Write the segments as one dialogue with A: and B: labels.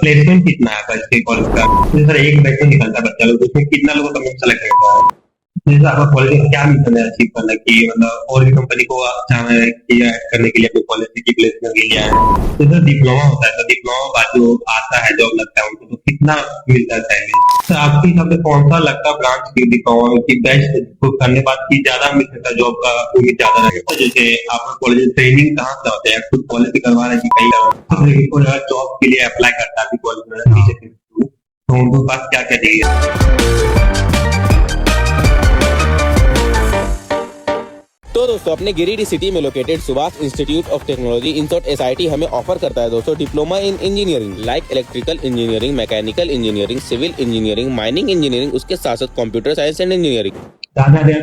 A: Placement कितना है आपका इसके कॉलेज का? जैसे सर एक बैच में निकलता है बच्चा लोग, उसमें कितना लोगों का सेलेक्ट करता है? जैसे आपका कॉलेज का क्या मिशन है अचीव करना की, मतलब और भी कंपनी को चाहना है कि ऐड करने के लिए अपने कॉलेज से की प्लेसमेंट के लिए आए हैं? जैसे डिप्लोमा होता है तो डिप्लोमा बाद जो आता है जॉब लगता है उनको, तो कितना मिलता है सैलरी? तो आपके हिसाब से कौन सा लगता है ब्रांच की डिप्लोमा की बेस्ट को करने बाद की ज्यादा मिल सकता है, जॉब का उम्मीद ज्यादा रहेगा? तो जैसे आपका कॉलेज ट्रेनिंग कहाँ से होता है, खुद कॉलेज से करवा रहे हैं कि कहीं कोई जॉब के लिए अप्लाई करता है कॉलेज में टीचर के थ्रू, तो उनके पास क्या क्या चाहिए?
B: तो दोस्तों अपने गिरिडीह सिटी में located Subhash institute of technology in short SIT हमें ऑफर करता है दोस्तों diploma in engineering like electrical engineering, mechanical engineering, civil engineering, mining engineering, उसके साथ साथ computer science and engineering.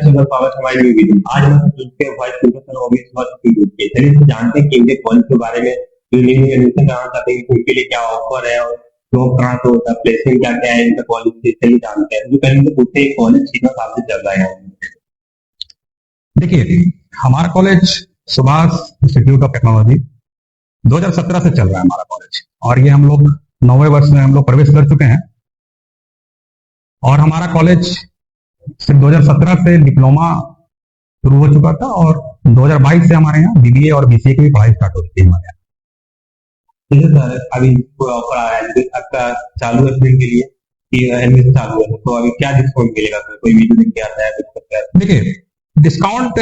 A: Solar power हमारी हुई थी। आज हम के वाइस प्रोफेसर ओबीएस के चलिए जानते हैं कि इनके कॉलेज के बारे में, एडमिशन कराना चाहते हैं उनके लिए क्या ऑफर है और जॉब कहाँ से होता है, प्लेसमेंट क्या क्या है इनका कॉलेज से, चलिए जानते हैं। जो पहले पूछते हैं कॉलेज कितना साल से चल रहा है?
C: देखिए, हमारा college Subhash institute of technology 2017 से चल रहा है हमारा कॉलेज, और ये हम लोग 9वें वर्ष में हम लोग प्रवेश कर चुके हैं। और हमारा कॉलेज सिर्फ 2017 से डिप्लोमा शुरू हो चुका था और 2022 से हमारे यहाँ BBA और BCA की भी पढ़ाई स्टार्ट हो चुकी है हमारे यहाँ।
A: जैसे सर अभी कोई ऑफर आया है आपका चालू है के लिए कि एडमिशन चालू है, तो अभी क्या डिस्काउंट मिलेगा सर? कोई वीडियो देख के आता है?
C: देखिए, डिस्काउंट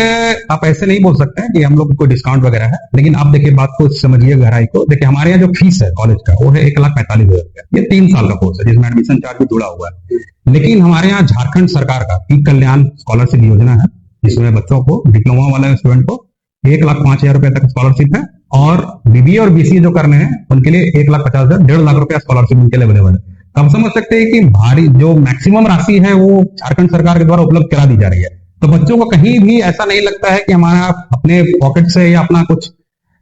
C: आप ऐसे नहीं बोल सकते हैं कि हम लोग कोई डिस्काउंट वगैरह है, लेकिन आप देखिए बात को समझिए गहराई को। देखिए, हमारे यहाँ जो फीस है कॉलेज का वो है 1,45,000 रुपया। ये 3 साल का कोर्स है जिसमें एडमिशन चार्ज भी जुड़ा हुआ है। लेकिन हमारे यहाँ झारखंड सरकार का ई कल्याण स्कॉलरशिप योजना है, जिसमें बच्चों को, डिप्लोमा वाले स्टूडेंट को 1,05,000 रुपया तक स्कॉलरशिप है, और BBA और BCA जो करने हैं उनके लिए 1,50,000, 1.5 लाख रुपया स्कॉलरशिप उनके लिए अवेलेबल है। तो हम समझ सकते हैं कि भारी जो मैक्सिमम राशि है वो झारखंड सरकार के द्वारा उपलब्ध करा दी जा रही है। तो बच्चों को कहीं भी ऐसा नहीं लगता है कि हमारा अपने पॉकेट से या अपना कुछ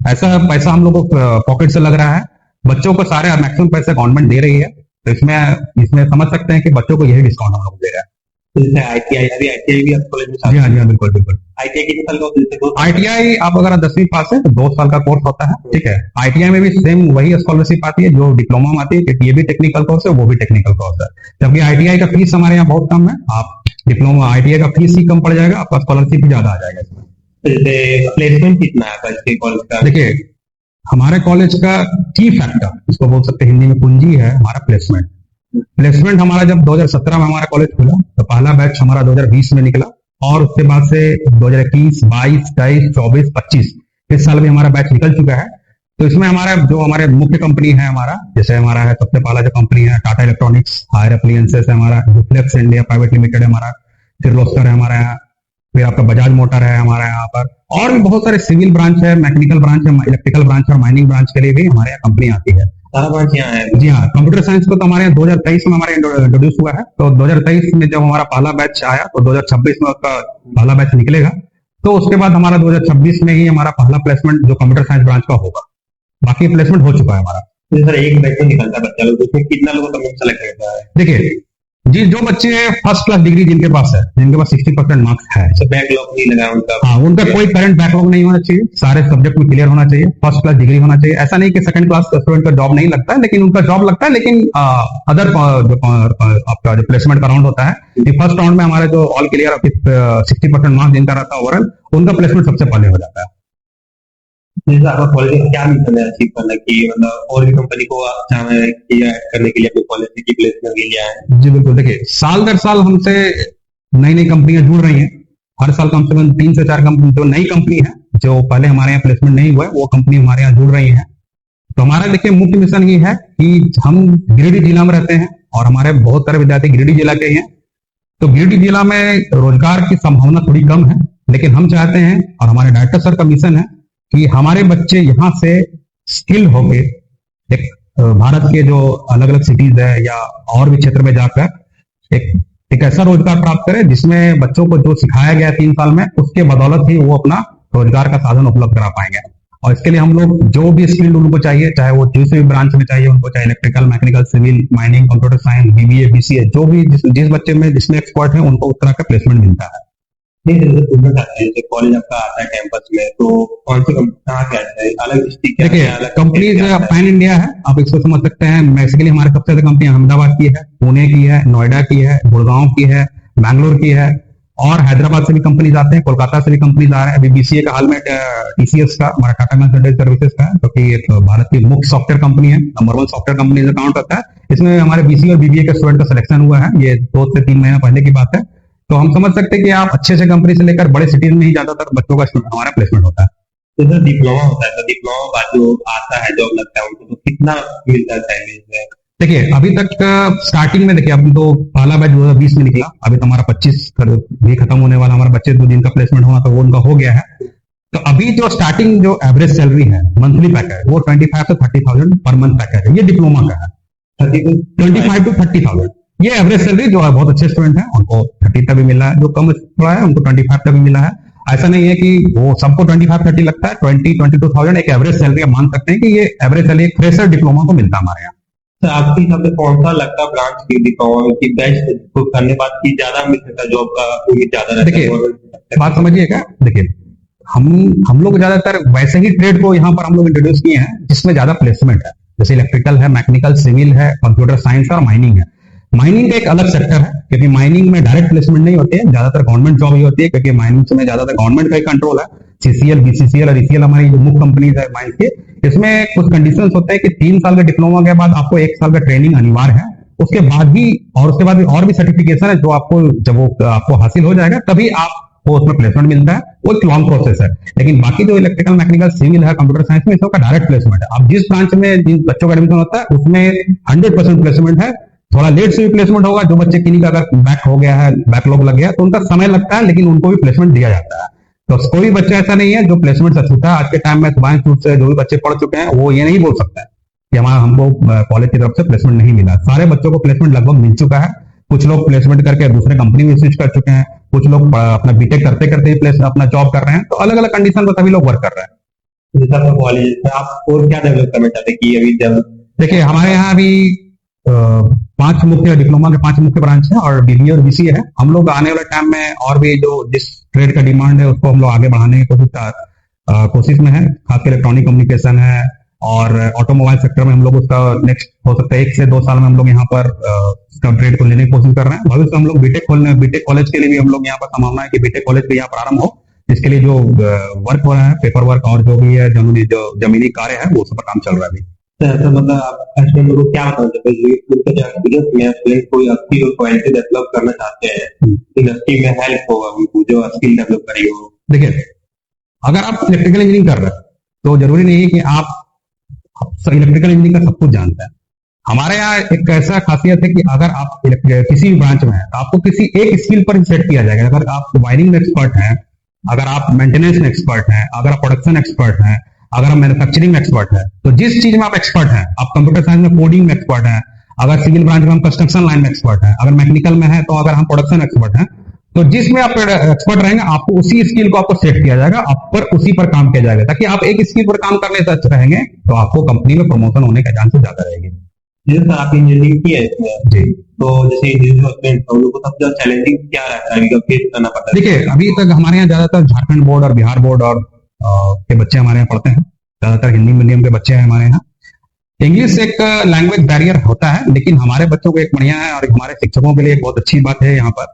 C: ऐसा पैसा हम लोग को पॉकेट से लग रहा है। बच्चों को सारे मैक्सिमम पैसे गवर्नमेंट दे रही है, तो इसमें समझ सकते हैं कि बच्चों को यही डिस्काउंट हम लोग दे रहा है।
A: जैसे ITI भी आप कॉलेज में?
C: जी हाँ, जी हाँ, बिल्कुल बिल्कुल।
A: ITI कितने साल का होता है?
C: ITI आप अगर 10वीं पास है तो 2 साल का कोर्स होता है, ठीक है। ITI में भी सेम वही स्कॉलरशिप आती है जो डिप्लोमा में आती है, क्योंकि ये भी टेक्निकल कोर्स है, वो भी टेक्निकल कोर्स है। जबकि ITI का फीस हमारे यहाँ बहुत कम है। आप डिप्लोमा ITI का फीस ही कम पड़ जाएगा, आपका स्कॉलरशिप भी ज्यादा आ जाएगा इसमें।
A: प्लेसमेंट कितना है आपका इसके कॉलेज का?
C: देखिए, हमारे कॉलेज का की फैक्टर, इसको बोल सकते हैं हिंदी में पूंजी, है हमारा प्लेसमेंट। प्लेसमेंट हमारा जब 2017 में हमारा कॉलेज खुला तो पहला बैच हमारा 2020 में निकला, और उसके बाद से 2021, 22, 23, 24, 25 इस साल भी हमारा बैच निकल चुका है। तो इसमें हमारे मुख्य कंपनी है, हमारा जैसे हमारा है सबसे पहला जो कंपनी है टाटा इलेक्ट्रॉनिक्स, हायर अप्लायंसेस है हमारा, डुप्लेक्स इंडिया प्राइवेट लिमिटेड है हमारा, किर्लोस्कर है हमारे यहाँ, फिर आपका बजाज मोटर है हमारे यहाँ पर, और भी बहुत सारे सिविल ब्रांच है, मैकेनिकल ब्रांच है, इलेक्ट्रिकल ब्रांच है, और माइनिंग ब्रांच के लिए भी हमारे यहाँ कंपनी आती है।
A: सारा ब्रांच यहाँ है?
C: जी हाँ। कंप्यूटर साइंस को तो हमारे यहाँ 2023 में हमारे इंट्रोड्यूस हुआ है। तो 2023 में जब हमारा पहला बैच आया तो 2026 में उसका पहला बैच निकलेगा। तो उसके बाद हमारा 2026 में ही हमारा पहला प्लेसमेंट जो कंप्यूटर साइंस ब्रांच का होगा। बाकी प्लेसमेंट हो चुका है हमारा।
A: जैसे सर एक बैच में निकलता है बच्चा लोग, उसमें कितना लोगों का सेलेक्ट करता है?
C: देखिए जी, जो बच्चे फर्स्ट क्लास डिग्री जिनके पास है, जिनके पास 60% मार्क्स है,
A: बैकलॉग नहीं लगा उनका,
C: हाँ, उनका कोई करंट बैकलॉग नहीं होना चाहिए, सारे सब्जेक्ट में क्लियर होना चाहिए, फर्स्ट क्लास डिग्री होना चाहिए। ऐसा नहीं कि सेकंड क्लास स्टूडेंट का जॉब नहीं लगता है, लेकिन उनका जॉब लगता है। लेकिन अदर आपका जो प्लेसमेंट का राउंड होता है, कि फर्स्ट राउंड में हमारे जो ऑल क्लियर 60% मार्क्स जिनका रहता है ओवरऑल, उनका प्लेसमेंट सबसे पहले हो जाता है।
A: जैसे आपका कॉलेज का क्या मिशन है अचीव करना की, मतलब और भी कंपनी को चाहना है कि ऐड करने के लिए अपने कॉलेज की प्लेसमेंट के लिए आए?
C: जी बिल्कुल। देखिए, साल दर साल हमसे नई नई कंपनियां जुड़ रही हैं। हर साल कम से कम 3 से 4 कंपनी, जो नई कंपनी है जो पहले हमारे यहाँ प्लेसमेंट नहीं हुआ है, वो कंपनी हमारे यहाँ जुड़ रही है। तो हमारा देखिए मुख्य मिशन ये है कि हम गिरिडीह जिला में रहते हैं और हमारे बहुत सारे विद्यार्थी गिरिडीह जिला के हैं। तो गिरिडीह जिला में रोजगार की संभावना थोड़ी कम है, लेकिन हम चाहते हैं, और हमारे डायरेक्टर सर का मिशन है कि हमारे बच्चे यहाँ से स्किल होके एक भारत के जो अलग अलग सिटीज है या और भी क्षेत्र में जाकर एक ऐसा रोजगार प्राप्त करें जिसमें बच्चों को जो सिखाया गया 3 साल में, उसके बदौलत ही वो अपना रोजगार का साधन उपलब्ध करा पाएंगे। और इसके लिए हम लोग जो भी स्किल उनको चाहिए, चाहे वो किसी भी ब्रांच में चाहिए उनको, चाहे electrical, mechanical, civil, mining, computer science, BBA, BCA, जो भी जिस बच्चे में जिसमें एक्सपर्ट है उनको उस तरह का प्लेसमेंट मिलता है।
A: नहीं जैसे पूछना चाहते हैं, जैसे कॉलेज आपका आता है कैंपस में, तो कौन सी कंपनी कहाँ के आता है, अलग डिस्ट्रिक्ट के आते
C: देखिए
A: हैं, अलग
C: कंपनीज
A: स्टेट के आता है?
C: पैन इंडिया है, आप इसको समझ सकते हैं। बेसिकली हमारे सबसे ज्यादा कंपनी अहमदाबाद की है, पुणे की है, नोएडा की है, गुड़गांव की है, बैंगलोर की है, और हैदराबाद से भी कंपनीज आते हैं, कोलकाता से भी कंपनीज आ रहे हैं। अभी बीसीए का हाल में टीसीएस का, हमारा टाटा कंसल्टेंसी सर्विसेज का है, जो कि एक भारत की मुख्य सॉफ्टवेयर कंपनी है, नंबर 1 सॉफ्टवेयर कंपनी से काउंट होता है। इसमें हमारे बीसीए और बीबीए के स्टूडेंट का सिलेक्शन हुआ है, ये 2 से 3 महीना पहले की बात है। तो हम समझ सकते हैं कि आप अच्छे से कंपनी से लेकर बड़े सिटीज में ही ज्यादातर बच्चों का हमारा प्लेसमेंट होता है।
A: तो सर डिप्लोमा होता है, तो डिप्लोमा बाद जो आता है जॉब लगता है उनको, तो कितना मिलता है सैलरी में?
C: देखिए अभी तक स्टार्टिंग में, देखिए अभी तो पहला बैच 2020 में निकला, अभी तो हमारा 25 भी खत्म होने वाला, हमारे बच्चे तो जिनका प्लेसमेंट होना तो वो उनका हो गया है। तो अभी जो स्टार्टिंग जो एवरेज सैलरी है मंथली पैकेज, वो 25 से 30,000 पर मंथ पैकेज है, ये डिप्लोमा का है। 25 to 30,000 ये एवरेज सैलरी, जो है बहुत अच्छे स्टूडेंट है उनको 30 तक भी मिला है, जो कम थोड़ा है उनको 25 तक भी मिला है। ऐसा नहीं है कि वो सबको 25-30 लगता है, 20-22,000 एक एवरेज सैलरी आप मान सकते हैं कि ये एवरेज सैलरी फ्रेशर डिप्लोमा को मिलता है हमारे यहाँ।
A: तो आपके हिसाब से कौन सा लगता है ब्रांच की डिप्लोमा की बेस्ट को करने बाद की ज्यादा मिल सकता है, जॉब का उम्मीद ज्यादा रहता है?
C: देखिए बात समझिएगा, देखिए हम लोग ज्यादातर वैसे ही ट्रेड को यहाँ पर हम लोग इंट्रोड्यूस किए हैं जिसमें ज्यादा प्लेसमेंट है, जैसे इलेक्ट्रिकल है, मैकेनिकल, सिविल है, कंप्यूटर साइंस और माइनिंग है। माइनिंग का एक अलग सेक्टर है, क्योंकि माइनिंग में डायरेक्ट प्लेसमेंट नहीं होती है, ज्यादातर गवर्नमेंट जॉब ही होती है, क्योंकि माइनिंग में ज्यादातर गवर्नमेंट का ही कंट्रोल है। सीसीएल, बीसीसीएल और ईसीएल हमारी जो मुख्य कंपनीज है माइंस के, इसमें कुछ कंडीशंस होते हैं कि 3 साल का डिप्लोमा के बाद आपको 1 साल का ट्रेनिंग अनिवार्य है, उसके बाद भी और भी सर्टिफिकेशन है जो आपको, जब वो आपको हासिल हो जाएगा तभी आपको उसमें प्लेसमेंट मिलता है। वो एक लॉन्ग प्रोसेस है। लेकिन बाकी जो इलेक्ट्रिकल, मैकेनिकल, सिविल है, कंप्यूटर साइंस में सबका डायरेक्ट प्लेसमेंट है। अब जिस ब्रांच में जिन बच्चों का एडमिशन होता है उसमें 100% प्लेसमेंट है। थोड़ा लेट से भी प्लेसमेंट होगा, जो बच्चे किन्हीं का अगर बैक हो गया है, बैकलॉग लग गया तो उनका समय लगता है, लेकिन उनको भी प्लेसमेंट दिया जाता है। तो कोई बच्चा ऐसा नहीं है जो प्लेसमेंट से छूटा। आज के टाइम में सुभाष छूट से जो भी बच्चे पढ़ चुके हैं वो ये नहीं बोल सकता है कि हमको कॉलेज की तरफ से प्लेसमेंट नहीं मिला। सारे बच्चों को प्लेसमेंट लगभग मिल चुका है। कुछ लोग प्लेसमेंट करके दूसरे कंपनी में स्विच कर चुके हैं, कुछ लोग अपना बीटेक करते करते ही अपना जॉब कर रहे हैं। तो अलग अलग कंडीशन पर सभी लोग वर्क कर रहे हैं।
A: जैसा आपका कॉलेज है, आप और क्या डेवलप करना चाहते हैं कि अभी
C: देखिए हमारे यहाँ अभी 5 मुख्य डिप्लोमा के 5 मुख्य ब्रांच है और बीबीए और बीसीए है। हम लोग आने वाले टाइम में और भी जो जिस ट्रेड का डिमांड है उसको हम लोग आगे बढ़ाने की कोशिश में है। खासकर इलेक्ट्रॉनिक कम्युनिकेशन है और ऑटोमोबाइल सेक्टर में हम लोग उसका नेक्स्ट हो सकता है 1 से 2 साल में हम लोग यहाँ पर इसका ट्रेड को लेने की कोशिश कर रहे हैं। भविष्य में हम लोग बीटेक कॉलेज के लिए भी हम लोग यहाँ पर संभावना है कि बीटेक कॉलेज भी यहाँ प्रारंभ हो। इसके लिए जो वर्क हो रहा है, पेपर वर्क और जो भी है जमीनी कार्य है वो सब पर काम चल रहा है अभी।
A: तो मतलब आप कस्टमर को क्या बताना चाहते हैं, उनका जो एक्सपीरियंस में स्टूडेंट कोई स्किल और क्वालिटी डेवलप करना चाहते हैं, इंडस्ट्री में हेल्प होगा उनको, जो स्किल डेवलप करी हो?
C: देखिए अगर आप इलेक्ट्रिकल इंजीनियरिंग कर रहे हैं तो जरूरी नहीं है कि आप इलेक्ट्रिकल इंजीनियरिंग का सब कुछ जानते हैं। हमारे यहाँ एक ऐसा खासियत है कि अगर आप किसी भी ब्रांच में है तो आपको किसी एक स्किल पर सेट किया जाएगा। अगर आप वायरिंग में एक्सपर्ट हैं, अगर आप मेंटेनेंस में एक्सपर्ट हैं, अगर आप प्रोडक्शन एक्सपर्ट हैं, अगर आप मैन्युफैक्चरिंग में एक्सपर्ट है, तो जिस चीज में आप एक्सपर्ट हैं, आप कंप्यूटर साइंस में कोडिंग में एक्सपर्ट हैं, अगर सिविल ब्रांच में हम कंस्ट्रक्शन लाइन में एक्सपर्ट हैं, अगर मैकेनिकल में है तो अगर हम प्रोडक्शन एक्सपर्ट हैं, तो जिसमें आप एक्सपर्ट रहेंगे आपको उसी स्किल को आपको सेट किया जाएगा, आप पर उसी पर काम किया जाएगा, ताकि आप एक स्किल पर काम करने से अच्छे रहेंगे तो आपको कंपनी में प्रमोशन होने का चांसेस ज्यादा रहेगी।
A: जैसे आप इंजीनियरिंग की है इसमें
C: जी,
A: तो जैसे इंजीनियरिंग उन लोगों को सबसे ज्यादा चैलेंजिंग क्या रहता है, फेस करना पड़ता है?
C: देखिए अभी तक हमारे यहाँ ज्यादातर झारखंड बोर्ड और बिहार बोर्ड और के बच्चे हमारे यहाँ पढ़ते हैं, ज्यादातर हिंदी मीडियम के बच्चे हैं हमारे यहाँ। इंग्लिश एक लैंग्वेज बैरियर होता है, लेकिन हमारे बच्चों को एक बढ़िया है और हमारे शिक्षकों के लिए एक बहुत अच्छी बात है यहाँ पर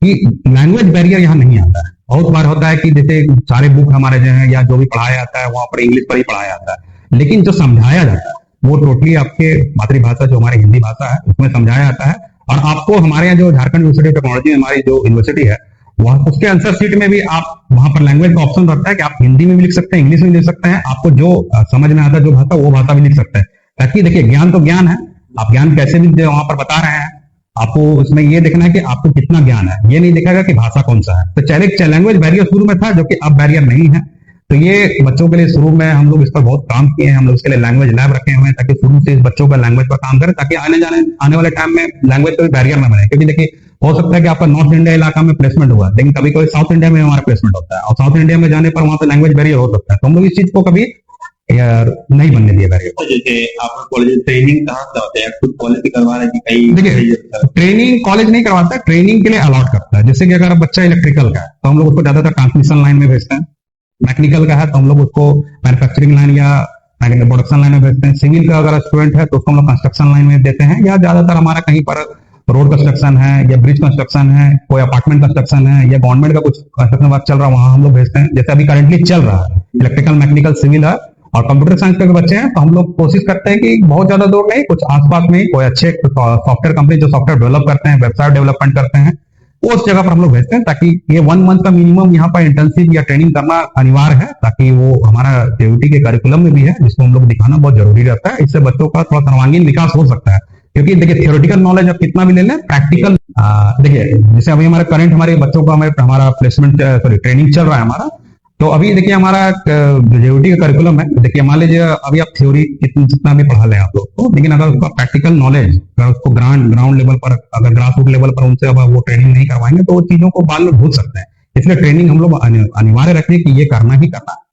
C: कि लैंग्वेज बैरियर यहाँ नहीं आता है। बहुत बार होता है कि जैसे सारे बुक हमारे जो है या जो भी पढ़ाया जाता है वहां पर इंग्लिश पर ही पढ़ाया जाता है, लेकिन जो समझाया जाता है वो टोटली आपके मातृभाषा जो हमारी हिंदी भाषा है उसमें समझाया जाता है। और आपको हमारे यहाँ जो झारखंड यूनिवर्सिटी ऑफ टेक्नोलॉजी हमारी जो यूनिवर्सिटी है वह उसके आंसर शीट में भी आप वहां पर लैंग्वेज का ऑप्शन रहता है कि आप हिंदी में भी लिख सकते हैं, इंग्लिश में भी लिख सकते हैं, आपको जो समझ में आता है जो भाषा वो भाषा भी लिख सकते हैं। ताकि देखिए ज्ञान तो ज्ञान है, आप ज्ञान कैसे भी वहां पर बता रहे हैं, आपको उसमें ये देखना है कि आपको कितना ज्ञान है, ये नहीं दिखेगा कि भाषा कौन सा है। तो लैंग्वेज बैरियर शुरू में था जो कि अब बैरियर नहीं है। तो ये बच्चों के लिए शुरू में हम लोग इस पर बहुत काम किए हैं, हम लोग इसके लिए लैंग्वेज लैब रखे हुए हैं ताकि शुरू से इस बच्चों का लैंग्वेज पर काम करें, ताकि आने वाले टाइम में लैंग्वेज कोई बैरियर ना बने। क्योंकि देखिए हो सकता है कि आपका नॉर्थ इंडिया इलाका में प्लेसमेंट हुआ, लेकिन कभी कभी साउथ इंडिया में हमारा प्लेसमेंट होता है और साउथ इंडिया में जाने पर वहां पर लैंग्वेज बैरियर हो सकता है। तो हम लोग इस चीज को कभी या नहीं बनने दिया करेगा।
A: तो जैसे आप कॉलेज ट्रेनिंग कहाँ से होते हैं, खुद कॉलेज से करवा रहे हैं कि कहीं
C: देखिए ट्रेनिंग कॉलेज नहीं करवाता, ट्रेनिंग के लिए अलॉट करता है। जैसे कि अगर बच्चा इलेक्ट्रिकल का है तो हम लोग उसको ज्यादातर ट्रांसमिशन लाइन में भेजते हैं, मैकेनिकल का है तो हम लोग उसको मैन्युफैक्चरिंग लाइन या प्रोडक्शन लाइन में भेजते हैं, सिविल का अगर स्टूडेंट है तो उसको हम लोग कंस्ट्रक्शन लाइन में देते हैं, या ज्यादातर हमारा कहीं पर रोड कंस्ट्रक्शन है या ब्रिज कंस्ट्रक्शन है, कोई अपार्टमेंट कंस्ट्रक्शन है या गवर्नमेंट का कुछ कंस्ट्रक्शन वर्क चल रहा है वहां हम लोग भेजते हैं। जैसे अभी करंटली चल रहा है इलेक्ट्रिकल, मैकेनिकल, सिविल है और कंप्यूटर साइंस के बच्चे हैं, तो हम लोग कोशिश करते हैं कि बहुत ज्यादा दूर नहीं, कुछ आसपास में कोई अच्छे सॉफ्टवेयर कंपनी जो सॉफ्टवेयर डेवलप करते हैं, वेबसाइट डेवलपमेंट करते हैं, उस जगह पर हम लोग भेजते हैं, ताकि ये 1 मंथ का मिनिमम यहाँ पर इंटर्नशिप या ट्रेनिंग करना अनिवार्य है, ताकि वो हमारा जेयूटी के करिकुलम में भी है, जिसको हम लोग दिखाना बहुत जरूरी रहता है। इससे बच्चों का थोड़ा सर्वांगीण विकास हो सकता है, क्योंकि देखिए थियोरेटिकल नॉलेज आप कितना भी ले लें, प्रैक्टिकल देखिए जैसे अभी हमारे बच्चों का हमारा प्लेसमेंट ट्रेनिंग चल रहा है हमारा, तो अभी देखिए हमारा जेयूटी का करिकुलम है, देखिए मान लीजिए अभी आप थ्योरी जितना भी पढ़ा लें आप लोग को, लेकिन अगर उसका प्रैक्टिकल नॉलेज अगर उसको ग्राउंड लेवल पर, अगर ग्रास रूट लेवल पर उनसे अब वो ट्रेनिंग नहीं करवाएंगे तो वो चीजों को बाद में भूल सकते हैं। इसलिए ट्रेनिंग हम लोग अनिवार्य रखते हैं कि ये करना ही करना है।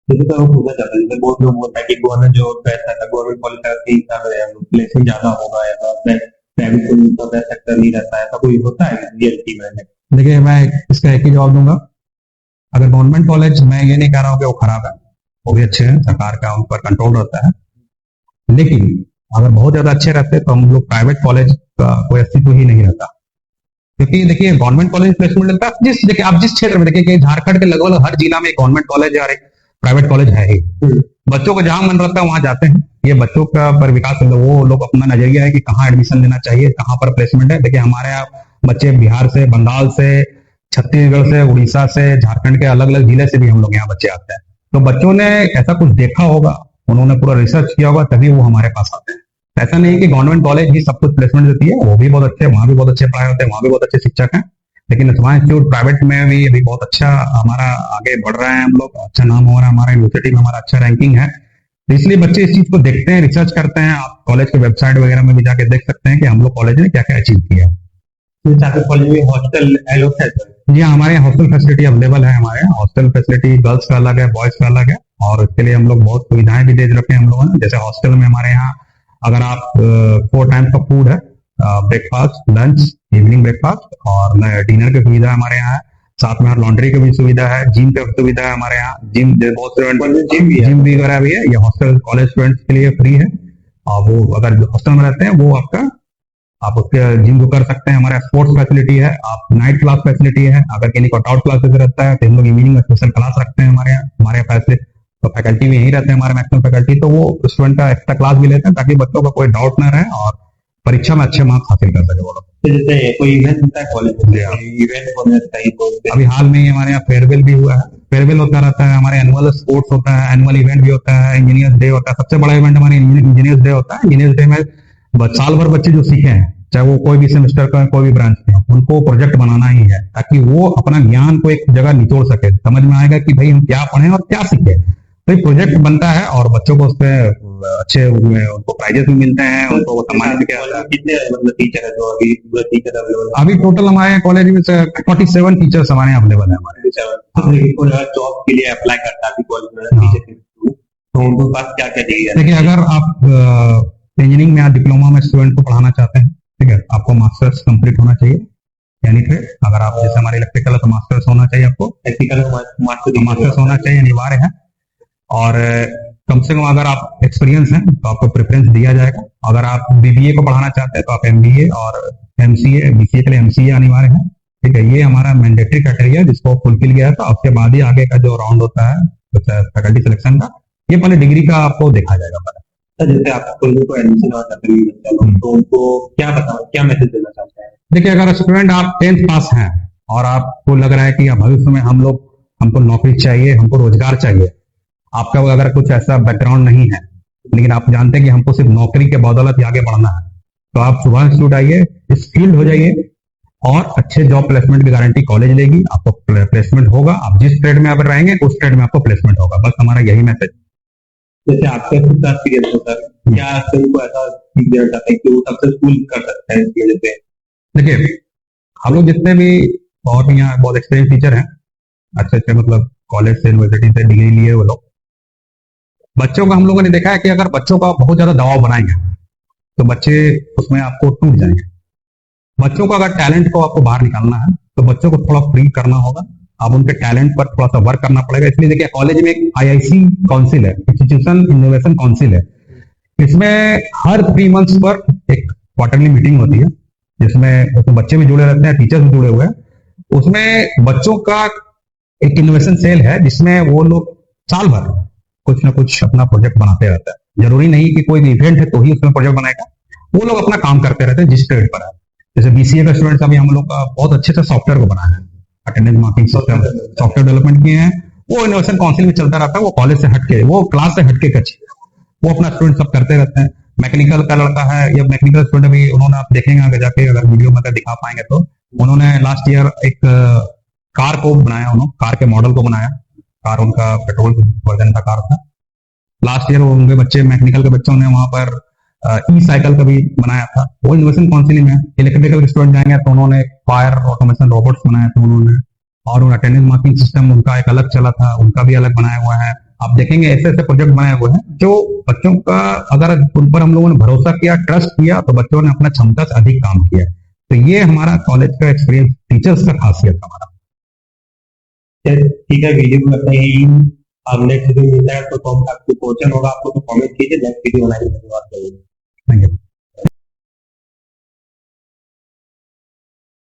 A: जैसे तो हम पूछना चाहते हैं, जैसे बहुत लोग बोलता है कि गवर्नमेंट जो पैसा था गवर्नमेंट कॉलेज का हिसाब है, प्लेसमेंट ज्यादा होगा या प्राइवेट कॉलेज का सेक्टर नहीं रहता है, ऐसा कोई होता है रियलिटी में?
C: देखिए मैं इसका एक ही जवाब दूंगा, अगर गवर्नमेंट कॉलेज, मैं ये नहीं कह रहा हूँ कि वो खराब है, वो भी अच्छे हैं, सरकार का उन पर कंट्रोल रहता है, लेकिन अगर बहुत ज्यादा अच्छे रहते तो हम लोग प्राइवेट कॉलेज का कोई अस्तित्व ही नहीं रहता। क्योंकि देखिए गवर्नमेंट कॉलेज प्लेसमेंट मिलता है देखिए आप जिस क्षेत्र में देखिए कि झारखंड के लगभग हर जिला में एक गवर्नमेंट कॉलेज और एक प्राइवेट कॉलेज है ही। बच्चों को जहां मन रहता है वहां जाते हैं, ये बच्चों का पर विकास, वो लोग अपना नजरिया है कि कहाँ एडमिशन लेना चाहिए, कहाँ पर प्लेसमेंट है। देखिए हमारे यहाँ बच्चे बिहार से, बंगाल से, छत्तीसगढ़ से, उड़ीसा से, झारखंड के अलग अलग जिले से भी हम लोग यहाँ बच्चे आते हैं। तो बच्चों ने ऐसा कुछ देखा होगा, उन्होंने पूरा रिसर्च किया होगा, तभी वो हमारे पास आते हैं। ऐसा नहीं कि गवर्नमेंट कॉलेज ही सब कुछ प्लेसमेंट देती है, वो भी बहुत अच्छे, वहां भी बहुत अच्छे पढ़ाई होते हैं, वहां भी बहुत अच्छे शिक्षक हैं, लेकिन स्मार्ट इंस्टीट्यूट प्राइवेट में भी अभी बहुत अच्छा हमारा आगे बढ़ रहा है, हम लोग अच्छा नाम हो रहा है, हमारा यूनिवर्सिटी में हमारा अच्छा रैंकिंग है। तो इसलिए बच्चे इस चीज को देखते हैं, रिसर्च करते हैं। आप कॉलेज के वेबसाइट वगैरह में भी जाके देख सकते हैं कि हम लोग कॉलेज ने क्या क्या अचीव किया है।
A: कॉलेज में हॉस्टल एलोट है?
C: जी हाँ, हमारे यहाँ हॉस्टल फैसिलिटी अवेलेबल है। हमारे यहाँ हॉस्टल फैसिलिटी गर्ल्स का अलग है, बॉयज का अलग है, और इसके लिए हम लोग बहुत सुविधाएं भी दे रखे हैं हम लोगों ने। जैसे हॉस्टल में हमारे यहाँ अगर आप 4 टाइम्स का फूड है, ब्रेकफास्ट, लंच, इवनिंग ब्रेकफास्ट और डिनर की सुविधा हमारे यहाँ है। साथ में लॉन्ड्री की भी सुविधा है, जिम की सुविधा है हमारे यहाँ, जिम बहुत जिम भी वगैरह भी है। ये हॉस्टल कॉलेज स्टूडेंट्स के लिए फ्री है, और वो अगर हॉस्टल में रहते हैं वो आप उसके जिम को कर सकते हैं। हमारे स्पोर्ट्स फैसिलिटी है, आप नाइट क्लास फैसिलिटी है, अगर किसी को आउट क्लासेस रहता है तो हम लोग इवनिंग में स्पेशल क्लास रखते हैं हमारे यहाँ। हमारे फैसिलिटी तो फैकल्टी भी यही रहते हैं, हमारे मैक्सिमम फैकल्टी, तो वो स्टूडेंट का एक्स्ट्रा क्लास भी लेते हैं ताकि बच्चों का कोई डाउट ना रहे और परीक्षा में अच्छे मार्क्स हासिल कर सके वो लोग।
A: तो जैसे कोई इवेंट होता है कॉलेज में, इवेंट होना चाहिए तो
C: अभी हाल में ही हमारे यहाँ फेयरवेल भी हुआ है, फेयरवेल होता रहता है, हमारे एनुअल स्पोर्ट्स होता है, एनुअल इवेंट भी होता है, इंजीनियर्स डे होता है। सबसे बड़ा इवेंट हमारे इंजीनियर्स डे होता है। इंजीनियर्स डे में साल भर बच्चे जो सीखे हैं, चाहे वो कोई भी सेमेस्टर का कोई भी ब्रांच के, उनको प्रोजेक्ट बनाना ही है ताकि वो अपना ज्ञान को एक जगह निचोड़ सके, समझ में आएगा कि भाई हम क्या पढ़े और क्या सीखे। तो एक प्रोजेक्ट बनता है और बच्चों को उसपे अच्छे उनको प्राइजेस भी मिलते हैं, उनको सम्मानित भी किया जाता है।
A: कितने मतलब टीचर है जो अभी टीचर अवेलेबल?
C: अभी टोटल हमारे कॉलेज में 47 टीचर्स हमारे अवेलेबल है हमारे।
A: जॉब के लिए अप्लाई करता है कॉलेज में टीचर के थ्रू, तो उनके पास क्या क्या चाहिए?
C: देखिए अगर आप इंजीनियरिंग में या डिप्लोमा में स्टूडेंट को पढ़ाना चाहते हैं, ठीक है, आपको मास्टर्स कंप्लीट होना चाहिए, यानी कि अगर आप जैसे हमारे इलेक्ट्रिकल है तो मास्टर्स होना चाहिए, आपको
A: टेक्निकल
C: मास्टर्स होना चाहिए, अनिवार्य है। और कम से कम अगर आप एक्सपीरियंस हैं तो आपको प्रेफरेंस दिया जाएगा। अगर आप बीबीए को पढ़ाना चाहते हैं तो आप एमबीए और एमसीए, बीसीए के लिए एमसीए अनिवार्य है, ठीक है। ये हमारा मैंडेटरी क्राइटेरिया जिसको फुलफिल किया है, तो उसके बाद ही आगे का जो राउंड होता है फैकल्टी सिलेक्शन का, ये पहले डिग्री का आपको देखा जाएगा पहले।
A: जैसे आप कॉलेज को एडमिशन चाहते हैं तो उनको क्या मैसेज देना चाहते हैं?
C: देखिए अगर स्टूडेंट आप 10th पास हैं और आपको लग रहा है कि भविष्य में हमको नौकरी चाहिए, हमको रोजगार चाहिए, आपका अगर कुछ ऐसा बैकग्राउंड नहीं है, लेकिन आप जानते हैं कि हमको सिर्फ नौकरी के बदौलत ही आगे बढ़ना है, तो आप सुबह इंस्टीट्यूट आइए, स्किल्ड हो जाइए और अच्छे जॉब प्लेसमेंट की गारंटी कॉलेज लेगी, आपको प्लेसमेंट होगा। आप जिस ट्रेड में आप रहेंगे उस ट्रेड में आपको प्लेसमेंट होगा। बस हमारा यही मैसेज।
A: जैसे आपका खुद का एक्सपीरियंस होता है, क्या सभी को ऐसा सीख देना चाहते हैं कि वो सक्सेसफुल कर सकते हैं इसकी वजह से?
C: देखिए हम लोग जितने भी और भी यहाँ बहुत एक्सपीरियंस टीचर हैं, अच्छे अच्छे मतलब कॉलेज से यूनिवर्सिटी से डिग्री लिए वो लोग, बच्चों का हम लोगों ने देखा है कि अगर बच्चों का बहुत ज्यादा दबाव बनाएंगे तो बच्चे उसमें आपको टूट जाएंगे। बच्चों का अगर टैलेंट को आपको बाहर निकालना है तो बच्चों को थोड़ा फ्री करना होगा, आप उनके टैलेंट पर थोड़ा सा वर्क करना पड़ेगा। इसलिए देखिए कॉलेज में एक आईआईसी काउंसिल है, इंस्टीट्यूशन इनोवेशन काउंसिल है। इसमें हर 3 मंथ्स पर एक क्वार्टरली मीटिंग होती है, जिसमें बच्चे भी जुड़े रहते हैं, टीचर्स भी जुड़े हुए हैं। उसमें बच्चों का एक इनोवेशन सेल है जिसमें वो लोग साल भर कुछ ना कुछ अपना प्रोजेक्ट बनाते रहते हैं। जरूरी नहीं कि कोई भी इवेंट है तो ही उसमें प्रोजेक्ट बनाएगा, वो लोग अपना काम करते रहते हैं जिस ट्रेड पर है। जैसे बीसीए का स्टूडेंट अभी हम लोग का बहुत अच्छे से सॉफ्टवेयर को बनाया है, अटेंडेंस मार्किंग सॉफ्टवेयर डेवलपमेंट किए हैं। वो इनोवेशन काउंसिल में चलता रहता है, वो कॉलेज से हटके, वो क्लास से हटके का चीज है, वो अपना स्टूडेंट सब करते रहते हैं। मैकेनिकल का लड़का है या मैकेनिकल स्टूडेंट भी, उन्होंने आप देखेंगे आगे जाके अगर वीडियो में अगर दिखा पाएंगे तो, उन्होंने लास्ट ईयर एक कार को बनाया, उन्होंने कार के मॉडल को बनाया। कार उनका पेट्रोल वर्जन का कार था। लास्ट ईयर उनके बच्चे, मैकेनिकल के बच्चों ने वहां पर ई साइकिल का भी बनाया था। वो इनोवेशन काउंसिल में इलेक्ट्रिकल स्टूडेंट जाएंगे तो उन्होंने फायर ऑटोमेशन रोबोट्स बनाया था उन्होंने, और अटेंडेंस मार्किंग सिस्टम उनका एक अलग चला था, उनका भी अलग बनाया हुआ है। आप देखेंगे ऐसे ऐसे प्रोजेक्ट बनाए हुए हैं जो बच्चों का, अगर उन पर हम लोगों ने भरोसा किया, ट्रस्ट किया, तो बच्चों ने अपना क्षमता से अधिक काम किया। तो ये हमारा कॉलेज का एक्सपीरियंस, टीचर्स का खासियत हमारा।
A: ठीक है, वीडियो में कहीं अब नेक्स्ट वीडियो मिलता है तो आपको क्वेश्चन होगा, आपको तो कमेंट कीजिए, नेक्स्ट वीडियो बनाएंगे। धन्यवाद।